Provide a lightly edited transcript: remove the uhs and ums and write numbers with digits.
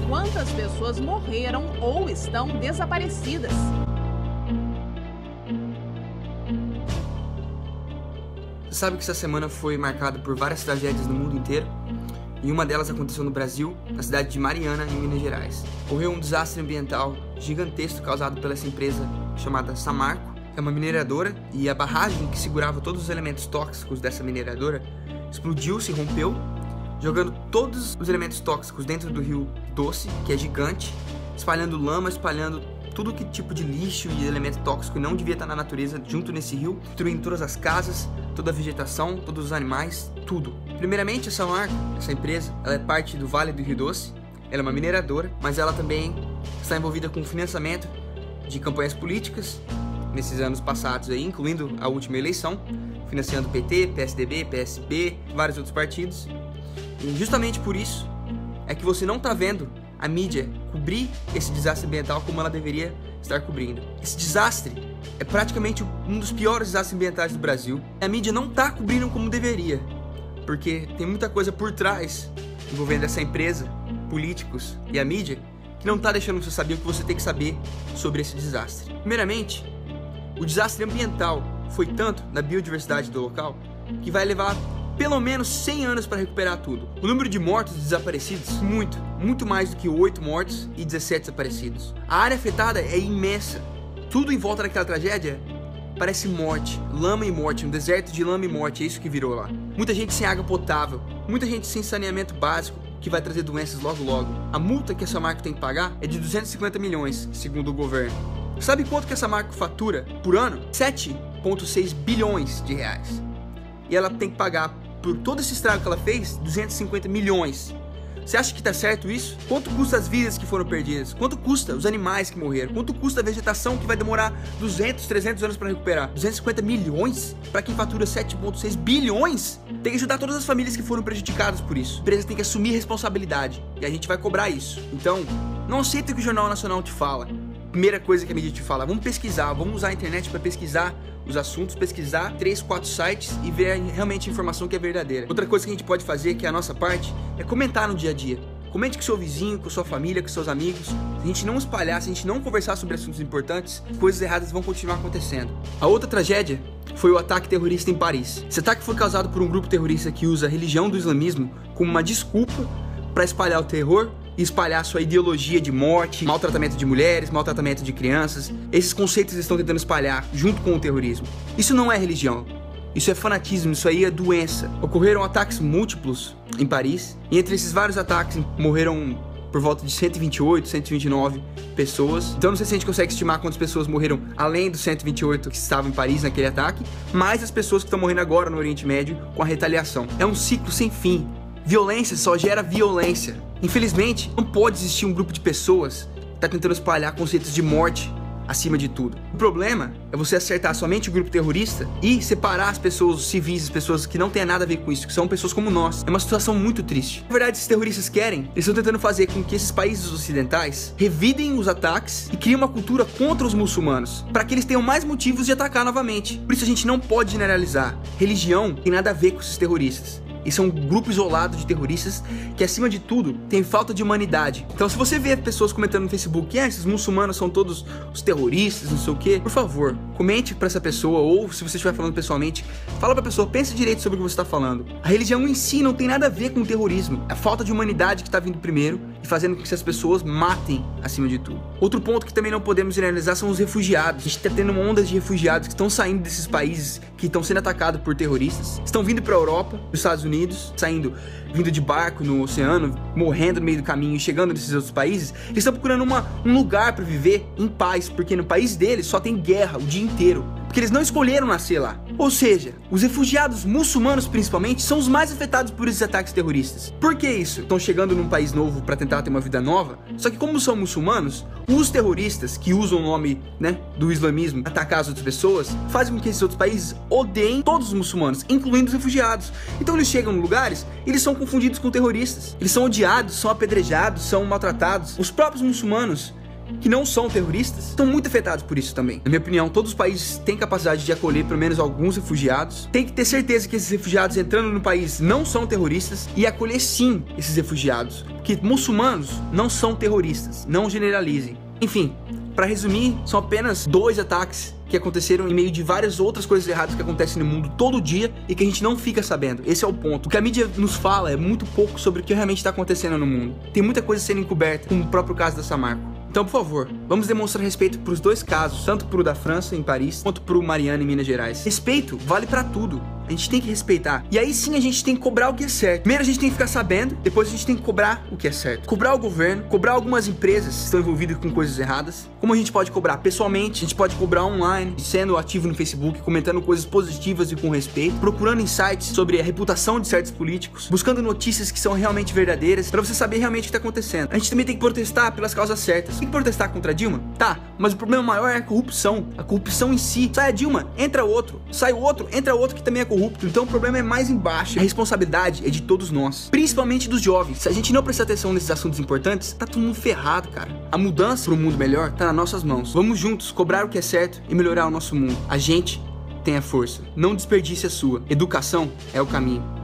Quantas pessoas morreram ou estão desaparecidas? Você sabe que essa semana foi marcada por várias tragédias no mundo inteiro? E uma delas aconteceu no Brasil, na cidade de Mariana, em Minas Gerais. Ocorreu um desastre ambiental gigantesco causado pela essa empresa chamada Samarco. É uma mineradora e a barragem que segurava todos os elementos tóxicos dessa mineradora explodiu, se rompeu, jogando todos os elementos tóxicos dentro do rio Doce, que é gigante, espalhando lama, espalhando tudo que tipo de lixo e elemento tóxico não devia estar na natureza junto nesse rio, destruindo todas as casas, toda a vegetação, todos os animais, tudo. Primeiramente, essa marca, essa empresa, ela é parte do Vale do Rio Doce, ela é uma mineradora, mas ela também está envolvida com o financiamento de campanhas políticas nesses anos passados aí, incluindo a última eleição, financiando PT, PSDB, PSB, vários outros partidos. E justamente por isso é que você não está vendo a mídia cobrir esse desastre ambiental como ela deveria estar cobrindo. Esse desastre é praticamente um dos piores desastres ambientais do Brasil. A mídia não está cobrindo como deveria, porque tem muita coisa por trás envolvendo essa empresa, políticos e a mídia, que não está deixando você saber o que você tem que saber sobre esse desastre. Primeiramente, o desastre ambiental foi tanto na biodiversidade do local que vai levar pelo menos 100 anos para recuperar tudo. O número de mortos e desaparecidos, muito mais do que 8 mortos e 17 desaparecidos. A área afetada é imensa. Tudo em volta daquela tragédia parece morte, lama e morte, um deserto de lama e morte, é isso que virou lá. Muita gente sem água potável, muita gente sem saneamento básico, que vai trazer doenças logo logo. A multa que essa marca tem que pagar é de 250 milhões, segundo o governo. Sabe quanto que essa marca fatura por ano? 7,6 bilhões de reais. E ela tem que pagar por todo esse estrago que ela fez, 250 milhões. Você acha que tá certo isso? Quanto custa as vidas que foram perdidas? Quanto custa os animais que morreram? Quanto custa a vegetação que vai demorar 200, 300 anos para recuperar? 250 milhões? Para quem fatura 7,6 bilhões? Tem que ajudar todas as famílias que foram prejudicadas por isso. A empresa tem que assumir responsabilidade e a gente vai cobrar isso. Então, não aceita o que o Jornal Nacional te fala. Primeira coisa que a mídia te fala, vamos pesquisar, vamos usar a internet para pesquisar os assuntos, pesquisar 3, 4 sites e ver realmente a informação que é verdadeira. Outra coisa que a gente pode fazer, que é a nossa parte, é comentar no dia a dia. Comente com seu vizinho, com sua família, com seus amigos. Se a gente não espalhar, se a gente não conversar sobre assuntos importantes, coisas erradas vão continuar acontecendo. A outra tragédia foi o ataque terrorista em Paris. Esse ataque foi causado por um grupo terrorista que usa a religião do islamismo como uma desculpa para espalhar o terror e espalhar sua ideologia de morte, maltratamento de mulheres, maltratamento de crianças. Esses conceitos eles estão tentando espalhar junto com o terrorismo. Isso não é religião, isso é fanatismo, isso aí é doença. Ocorreram ataques múltiplos em Paris, e entre esses vários ataques morreram por volta de 128, 129 pessoas. Então não sei se a gente consegue estimar quantas pessoas morreram além dos 128 que estavam em Paris naquele ataque, mais as pessoas que estão morrendo agora no Oriente Médio com a retaliação. É um ciclo sem fim. Violência só gera violência. Infelizmente, não pode existir um grupo de pessoas que está tentando espalhar conceitos de morte acima de tudo. O problema é você acertar somente o grupo terrorista e separar as pessoas civis, as pessoas que não têm nada a ver com isso, que são pessoas como nós. É uma situação muito triste. Na verdade, esses terroristas querem, eles estão tentando fazer com que esses países ocidentais revidem os ataques e criem uma cultura contra os muçulmanos, para que eles tenham mais motivos de atacar novamente. Por isso a gente não pode generalizar. Religião tem nada a ver com esses terroristas. E são um grupo isolado de terroristas que, acima de tudo, tem falta de humanidade. Então, se você vê pessoas comentando no Facebook que esses muçulmanos são todos os terroristas, não sei o que, por favor, comente pra essa pessoa, ou se você estiver falando pessoalmente, fala pra pessoa, pense direito sobre o que você está falando. A religião em si não tem nada a ver com o terrorismo. É a falta de humanidade que está vindo primeiro e fazendo com que essas pessoas matem acima de tudo. Outro ponto que também não podemos generalizar são os refugiados. A gente está tendo ondas de refugiados que estão saindo desses países que estão sendo atacados por terroristas, estão vindo pra Europa, dos Estados Unidos, vindo de barco no oceano, morrendo no meio do caminho e chegando nesses outros países. Eles estão procurando um lugar para viver em paz, porque no país deles só tem guerra o dia inteiro. porque eles não escolheram nascer lá. Ou seja, os refugiados muçulmanos principalmente são os mais afetados por esses ataques terroristas. Por que isso? Estão chegando num país novo para tentar ter uma vida nova, só que como são muçulmanos, os terroristas que usam o nome, do islamismo para atacar as outras pessoas, fazem com que esses outros países odeiem todos os muçulmanos, incluindo os refugiados. Então eles chegam em lugares e eles são confundidos com terroristas. Eles são odiados, são apedrejados, são maltratados. Os próprios muçulmanos, que não são terroristas, são muito afetados por isso também. Na minha opinião, todos os países têm capacidade de acolher pelo menos alguns refugiados. Tem que ter certeza que esses refugiados entrando no país não são terroristas e acolher sim esses refugiados, porque muçulmanos não são terroristas, não generalizem. Enfim, para resumir, são apenas 2 ataques que aconteceram em meio de várias outras coisas erradas que acontecem no mundo todo dia e que a gente não fica sabendo. Esse é o ponto. O que a mídia nos fala é muito pouco sobre o que realmente está acontecendo no mundo. Tem muita coisa sendo encoberta, como o próprio caso da Samarco. Então, por favor, vamos demonstrar respeito para os 2 casos, tanto pro da França, em Paris, quanto pro Mariana, em Minas Gerais. Respeito vale para tudo. A gente tem que respeitar. E aí sim a gente tem que cobrar o que é certo. Primeiro a gente tem que ficar sabendo, depois a gente tem que cobrar o que é certo. Cobrar o governo, cobrar algumas empresas que estão envolvidas com coisas erradas. Como a gente pode cobrar pessoalmente, a gente pode cobrar online, sendo ativo no Facebook, comentando coisas positivas e com respeito, procurando insights sobre a reputação de certos políticos, buscando notícias que são realmente verdadeiras, para você saber realmente o que está acontecendo. A gente também tem que protestar pelas causas certas. Tem que protestar contra a Dilma? Tá, mas o problema maior é a corrupção em si. Sai a Dilma, entra outro. Sai o outro, entra outro que também é corrupto. Então o problema é mais embaixo. A responsabilidade é de todos nós, principalmente dos jovens. Se a gente não prestar atenção nesses assuntos importantes, tá todo mundo ferrado, cara. A mudança para um mundo melhor tá nas nossas mãos. Vamos juntos cobrar o que é certo e melhorar o nosso mundo. A gente tem a força. Não desperdice a sua. Educação é o caminho.